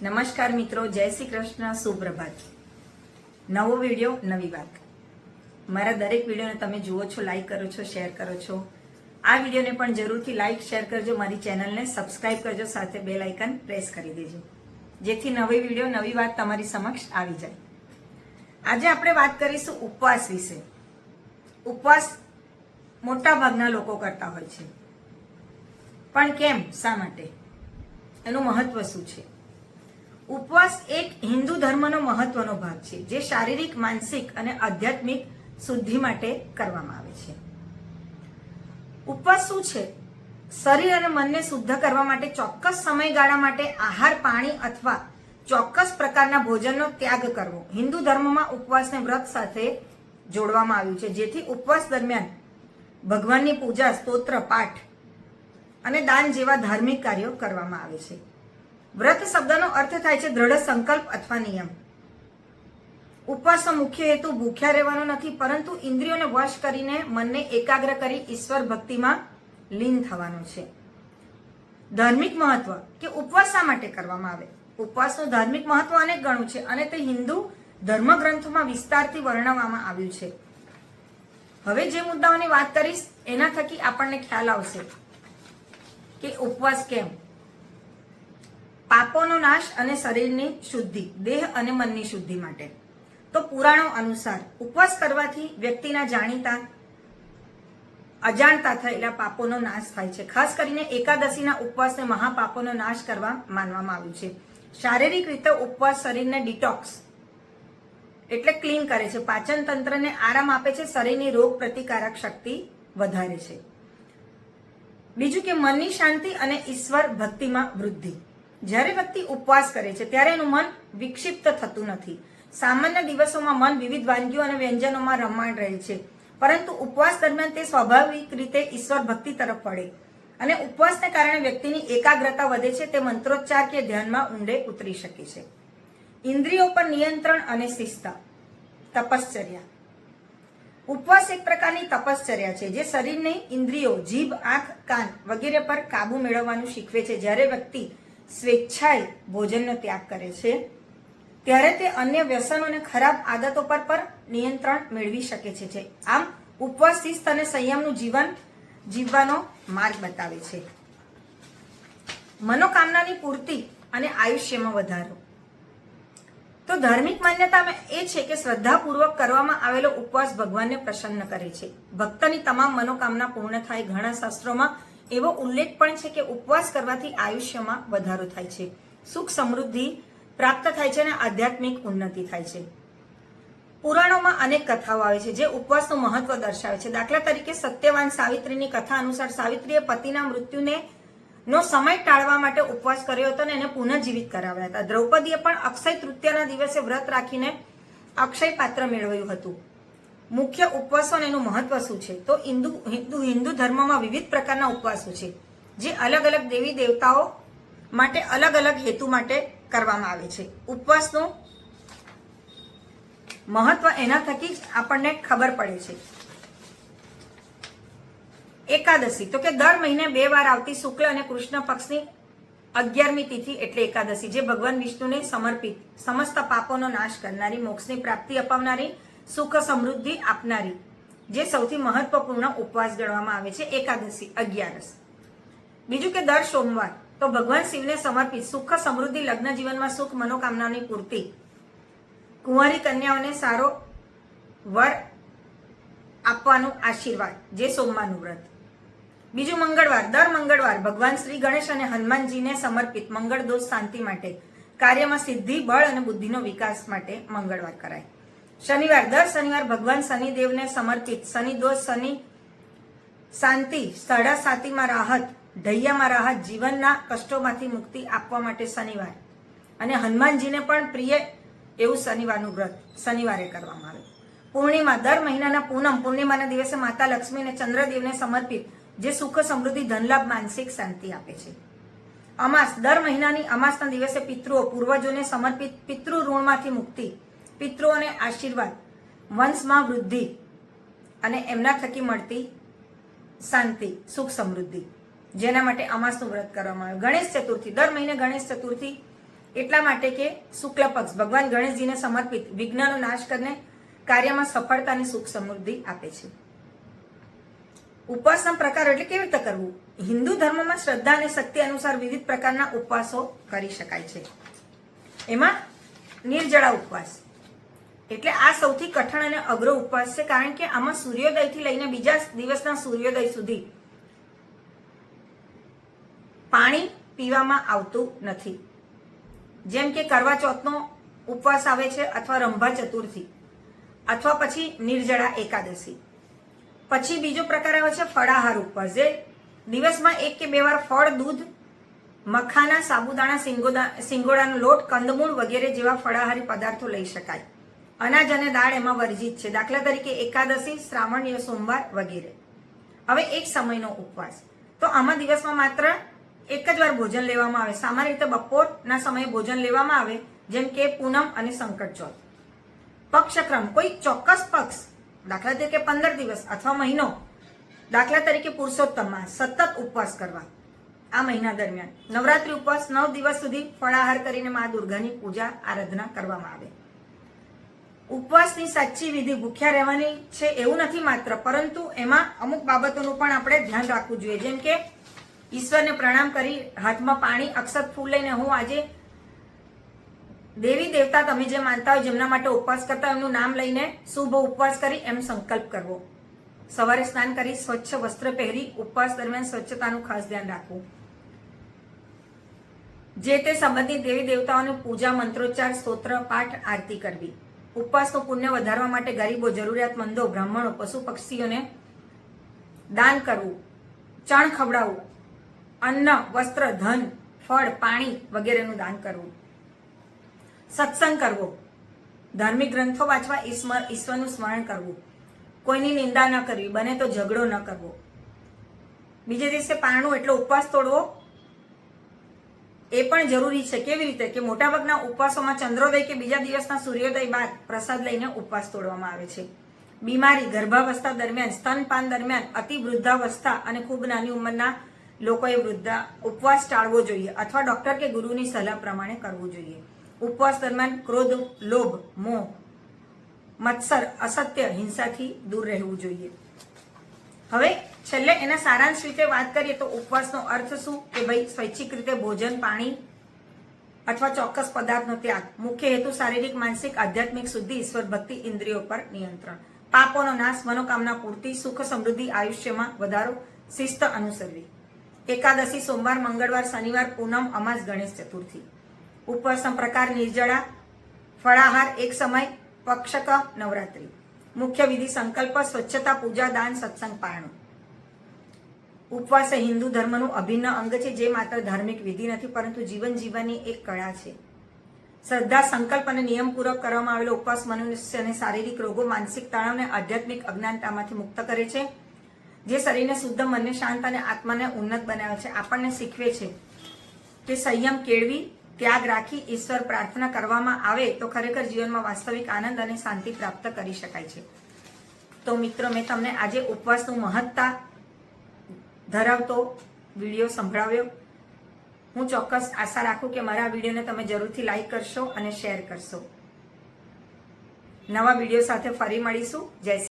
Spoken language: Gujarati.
નમસ્કાર મિત્રો, જય શ્રી કૃષ્ણ, સુપ્રભાત. નવો વિડીયો, નવી વાત. મારા દરેક વિડીયોને તમે જુઓ છો, લાઈક કરો છો, શેર કરો છો. આ વિડીયોને પણ જરૂરથી લાઈક શેર કરજો, મારી ચેનલને સબસ્ક્રાઇબ કરજો, સાથે બેલ આઇકન પ્રેસ કરી દેજો, જેથી નવી વિડીયો, નવી વાત તમારી સમક્ષ આવી જાય. આજે આપણે વાત કરીશું ઉપવાસ વિશે. ઉપવાસ મોટા ભાગના લોકો કરતા હોય છે, પણ કેમ, શા માટે, એનું મહત્વ શું છે? ઉપવાસ એક હિન્દુ ધર્મનો મહત્વનો ભાગ છે, જે શારીરિક, માનસિક અને આધ્યાત્મિક શુદ્ધિ માટે કરવામાં આવે છે. ઉપવાસ શું છે? શરીર અને મનને શુદ્ધ કરવા માટે ચોક્કસ સમયગાળા માટે આહાર, પાણી અથવા ચોક્કસ પ્રકારના ભોજનનો ત્યાગ કરવો. હિન્દુ ધર્મમાં ઉપવાસને વ્રત સાથે જોડવામાં આવ્યું છે, જેથી ઉપવાસ દરમિયાન ભગવાનની પૂજા, સ્તોત્ર, પાઠ અને દાન જેવા ધાર્મિક કાર્યો કરવામાં આવે છે. વ્રત શબ્દનો અર્થ થાય છે દ્રઢ સંકલ્પ અથવા નિયમ. ઉપવાસનો મુખ્ય હેતુ ભૂખ્યા રહેવાનો નથી, પરંતુ ઇન્દ્રિયોને વશ કરીને મનને એકાગ્ર કરી ઈશ્વર ભક્તિમાં લીન થવાનો છે. ધાર્મિક મહત્વ કે ઉપવાસ શા માટે કરવામાં આવે? ઉપવાસનું ધાર્મિક મહત્વ અનેક ગણું છે અને તે હિન્દુ ધર્મગ્રંથોમાં વિસ્તારથી વર્ણવવામાં આવ્યું છે. હવે જે મુદ્દાઓની વાત કરીશ એના થકી આપણને ખ્યાલ આવશે કે ઉપવાસ કેમ. પાપોનો નાશ અને શરીરની શુદ્ધિ, દેહ અને મનની શુદ્ધિ માટે. તો પુરાણો અનુસાર ઉપવાસ કરવાથી વ્યક્તિના જાણીતા, અજાણતા થયેલા પાપોનો નાશ થાય છે. ખાસ કરીને એકાદશીના ઉપવાસને મહાપાપોનો નાશ કરવા માનવામાં આવ્યું છે. શારીરિક રીતે ઉપવાસ શરીરને ડિટોક્સ એટલે ક્લીન કરે છે, પાચન તંત્રને આરામ આપે છે, શરીરની રોગ પ્રતિકારક શક્તિ વધારે છે. બીજું કે મનની શાંતિ અને ઈશ્વર ભક્તિમાં વૃદ્ધિ. જ્યારે વ્યક્તિ ઉપવાસ કરે છે ત્યારે એનું મન વિક્ષિપ્ત થતું નથી. સામાન્ય દિવસોમાં મન વિવિધ વાનગીઓ અને વ્યંજનોમાં રમાણ રહે છે, પરંતુ ઉપવાસ દરમિયાન તે સ્વાભાવિક રીતે ઈશ્વર ભક્તિ તરફ વળે અને ઉપવાસને કારણે વ્યક્તિની એકાગ્રતા વધે છે. તે મંત્રોચ્ચાર કે ધ્યાનમાં ઊંડે ઉતરી શકે છે. ઇન્દ્રિયો પર નિયંત્રણ અને શિસ્ત. તપશ્ચર્યા. ઉપવાસ એક પ્રકારની તપશ્ચર્યા છે, જે શરીરની ઇન્દ્રિયો, જીભ, આંખ, કાન વગેરે પર કાબુ મેળવવાનું શીખવે છે. જ્યારે વ્યક્તિ સ્વેચ્છાએ ભોજનનો ત્યાગ કરે છે ત્યારે તે અન્ય વ્યસનો અને ખરાબ આદતો પર નિયંત્રણ મેળવી શકે છે. આમ ઉપવાસ શિસ્ત અને સંયમનું જીવન જીવવાનો માર્ગ બતાવે છે. મનોકામનાની પૂર્તિ અને આયુષ્યમાં વધારો. તો ધાર્મિક માન્યતા એ છે કે શ્રદ્ધાપૂર્વક કરવામાં આવેલો ઉપવાસ ભગવાનને પ્રસન્ન કરે છે. ભક્તની તમામ મનોકામના પૂર્ણ થાય. ઘણા શાસ્ત્રોમાં એવો ઉલ્લેખ પણ છે કે ઉપવાસ કરવાથી આયુષ્યમાં વધારો થાય છે, સુખ સમૃદ્ધિ પ્રાપ્ત થાય છે અને આધ્યાત્મિક ઉન્નતિ થાય છે. પુરાણોમાં અનેક કથાઓ આવે છે જે ઉપવાસનું મહત્વ દર્શાવે છે. દાખલા તરીકે સત્યવાન સાવિત્રીની કથા અનુસાર સાવિત્રીએ પતિના મૃત્યુને નો સમય ટાળવા માટે ઉપવાસ કર્યો હતો અને એને પુનઃજીવિત કરાવ્યા હતા. દ્રૌપદીએ પણ અક્ષય તૃતીયાના દિવસે વ્રત રાખીને અક્ષય પાત્ર મેળવ્યું હતું. મુખ્ય ઉપવાસો અને એનું મહત્વ શું છે? તો હિન્દુ ધર્મમાં વિવિધ પ્રકારના ઉપવાસો છે, જે અલગ અલગ દેવી દેવતાઓ માટે અલગ અલગ હેતુ માટે કરવામાં આવે છે. ઉપવાસનું મહત્વ એના થકી જ આપણને ખબર પડે છે. એકાદશી, તો કે દર મહિને 2 વાર આવતી શુક્લ અને કૃષ્ણ પક્ષની 11મી તિથિ એટલે એકાદશી, જે ભગવાન વિષ્ણુને સમર્પિત, સમસ્ત પાપોનો નાશ કરનારી, મોક્ષની પ્રાપ્તિ અપાવનારી, સુખ સમૃદ્ધિ આપનારી, જે સૌથી મહત્વપૂર્ણ ઉપવાસ ગણવામાં આવે છે એકાદશી, 11. બીજું કે દર સોમવાર, તો ભગવાન શિવને સમર્પિત, સુખ સમૃદ્ધિ, લગ્ન જીવનમાં સુખ, મનોકામનાની પૂર્તિ, કુંવારી કન્યાઓને સારો વર આપવાનો આશીર્વાદ, જે સોમવારનું વ્રત. બીજું મંગળવાર, દર મંગળવાર ભગવાન શ્રી ગણેશ અને હનુમાનજીને સમર્પિત, મંગળ દોષ શાંતિ માટે, કાર્યમાં સિદ્ધિ, બળ અને બુદ્ધિનો વિકાસ માટે મંગળવાર કરાય. શનિવાર, દર શનિવાર ભગવાન શનિદેવને સમર્પિત, શનિ દોષ, શનિ શાંતિ, સાડાસાતીમાં રાહત, ઢૈયામાં રાહત, જીવનના કષ્ટોમાંથી મુક્તિ આપવા માટે શનિવાર. અને હનુમાનજીને પણ પ્રિય એવું શનિવારનું વ્રત શનિવારે કરવામાં આવે. પૂર્ણિમા, દર મહિનાના પૂર્ણિમાના દિવસે માતા લક્ષ્મી અને ચંદ્રદેવને સમર્પિત, જે સુખ સમૃદ્ધિ, ધનલાભ, માનસિક શાંતિ આપે છે. અમાસ, દર મહિનાની અમાસના દિવસે પિતૃઓ, પૂર્વજોને સમર્પિત, પિતૃ ઋણમાંથી મુક્તિ, પિતૃઓને આશીર્વાદ, વંશમાં વૃદ્ધિ અને એમના થકી મળતી શાંતિ, સુખ સમૃદ્ધિ, જેના માટે અમાસનું વ્રત કરવામાં આવે. ગણેશ ચતુર્થી, દર મહિને ગણેશ ચતુર્થી એટલા માટે કે શુક્લ પક્ષ ભગવાન ગણેશજીને સમર્પિત વિઘ્નનો નાશ કરીને કાર્યમાં સફળતા અને સુખ સમૃદ્ધિ આપે છે. ઉપવાસના પ્રકારો એટલે કેવી રીતે કરવું? હિન્દુ ધર્મમાં શ્રદ્ધા અને શક્તિ અનુસાર વિવિધ પ્રકારના ઉપવાસો કરી શકાય છે. એમાં નિર્જળા ઉપવાસ એટલે આ સૌથી કઠણ અને અઘરો ઉપવાસ છે, કારણ કે આમાં સૂર્યોદયથી લઈને બીજા દિવસના સૂર્યોદય સુધી પાણી પીવામાં આવતું નથી. જેમ કે કરવા ચોથનો ઉપવાસ આવે છે, અથવા રંભા ચતુર્થી, અથવા પછી નિર્જળા એકાદશી. પછી બીજો પ્રકાર આવે છે ફળાહાર ઉપવાસ, જે દિવસમાં 1 કે 2 વાર ફળ, દૂધ, મખાના, સાબુદાણા, સિંગોડાનો લોટ, કંદમૂળ વગેરે જેવા ફળાહારી પદાર્થો લઈ શકાય. અનાજ અને દાળ એમાં વર્જિત છે. દાખલા તરીકે એકાદશી, શ્રાવણીય સોમવાર વગેરે. હવે એક સમયનો ઉપવાસ, તો આમાં દિવસમાં માત્ર એક જ વાર ભોજન લેવામાં આવે. સામાન્ય રીતે બપોરના સમયે ભોજન લેવામાં આવે, જેમ કે પૂનમ અને સંકટ ચોથ. પક્ષક્રમ કોઈ ચોક્કસ પક્ષ, દાખલા તરીકે 15 દિવસ અથવા મહિનો, દાખલા તરીકે પુરુષોત્તમ માસ, સતત ઉપવાસ કરવા આ મહિના દરમિયાન. નવરાત્રી ઉપવાસ 9 દિવસ સુધી ફળાહાર કરીને મા દુર્ગાની પૂજા આરાધના કરવામાં આવે. ઉપવાસની સાચી વિધિ ભૂખ્યા રહેવાની છે એવું નથી માત્ર, પરંતુ એમાં અમુક બાબતોનું પણ આપણે ધ્યાન રાખવું જોઈએ. જેમ કે ઈશ્વરને પ્રણામ કરી હાથમાં પાણી, અક્ષત, ફૂલ લઈને હું આજે દેવી દેવતા તમે જે માનતા હોય, જેમના માટે ઉપવાસ કરતા હોય, એમનું નામ લઈને શુભ ઉપવાસ કરી એમ સંકલ્પ કરવો. સવારે સ્નાન કરી સ્વચ્છ વસ્ત્ર પહેરી ઉપવાસ દરમિયાન સ્વચ્છતાનું ખાસ ધ્યાન રાખવું. જે તે સંબંધિત દેવી દેવતાઓની પૂજા, મંત્રોચ્ચાર, સ્તોત્ર પાઠ, આરતી કરવી. ઉપવાસનું પુણ્ય વધારવા માટે ગરીબો, જરૂરિયાતમંદો, બ્રાહ્મણો, પશુ પક્ષીઓને દાન કરવું, ચણ ખવડાવવું, અન્ન, વસ્ત્ર, ધન, ફળ, પાણી વગેરેનું દાન કરવું. સત્સંગ કરવો, ધાર્મિક ગ્રંથો વાંચવા, ઈશ્વરનું સ્મરણ કરવું, કોઈની નિંદા ન કરવી, બને તો ઝઘડો ન કરવો. બીજે દિવસે પારણું એટલે ઉપવાસ તોડવો એ પણ જરૂરી છે. કેવી રીતે? કે મોટાભાગના ઉપવાસોમાં ચંદ્રોદય કે બીજા દિવસના સૂર્યોદય બાદ પ્રસાદ લઈને ઉપવાસ તોડવામાં આવે છે. બીમારી, ગર્ભાવસ્થા દરમિયાન, સ્તનપાન દરમિયાન, અતિ વૃદ્ધાવસ્થા અને ખૂબ નાની ઉંમરના લોકોએ ઉપવાસ ટાળવો જોઈએ, અથવા ડોક્ટર કે ગુરુની સલાહ પ્રમાણે કરવું જોઈએ. ઉપવાસ દરમિયાન ક્રોધ, લોભ, મોહ, મત્સર, અસત્ય, હિંસાથી દૂર રહેવું જોઈએ. હવે છેલ્લે એના સારાંશ રીતે વાત કરીએ તો ઉપવાસનો અર્થ શું? કે ભાઈ સ્વૈચ્છિક રીતે ભોજન, પાણી અથવા ચોક્કસ પદાર્થનો ત્યાગ. મુખ્ય હેતુ શારીરિક, માનસિક, આધ્યાત્મિક શુદ્ધિ, ઈશ્વર ભક્તિ, ઇન્દ્રિયો પર નિયંત્રણ, પાપોનો નાશ, મનોકામના પૂર્તિ, સુખ સમૃદ્ધિ, આયુષ્યમાં વધારો, શિસ્ત અનુસરવી. એકાદશી, સોમવાર, મંગળવાર, શનિવાર, પૂનમ, અમાસ, ગણેશ ચતુર્થી. ઉપવાસના પ્રકાર નિર્જળા, ફળાહાર, એક સમય, પક્ષક, નવરાત્રી. મુખ્ય વિધિ સંકલ્પ, સ્વચ્છતા, પૂજા, દાન, સત્સંગ, પારણું. ઉપવાસ એ હિન્દુ ધર્મનું અભિન્ન અંગ છે, જે માત્ર ધાર્મિક વિધિ નથી, પરંતુ જીવન જીવવાની એક કળા છે. શ્રદ્ધા, સંકલ્પ અને નિયમપૂર્વક કરવામાં આવેલો ઉપવાસ મનુષ્યને શારીરિક રોગો, માનસિક તણાવ અને આધ્યાત્મિક અજ્ઞાનતામાંથી મુક્ત કરે છે, જે શરીરને શુદ્ધ, મનને શાંત અને આત્માને ઉન્નત બનાવે છે. આપણને શીખવે છે કે સંયમ કેળવી, ત્યાગ રાખી ઈશ્વર પ્રાર્થના કરવામાં આવે તો ખરેખર જીવનમાં વાસ્તવિક આનંદ અને શાંતિ પ્રાપ્ત કરી શકાય છે. તો મિત્રો, મેં તમને આજે ઉપવાસનું મહત્તા ધરાવતો વિડીયો સંભળાવ્યો. હું ચોક્કસ આશા રાખું કે મારા વિડીયોને તમે જરૂરથી લાઈક કરશો અને શેર કરશો. નવા વિડીયો સાથે ફરી મળીશું. જય શ્રી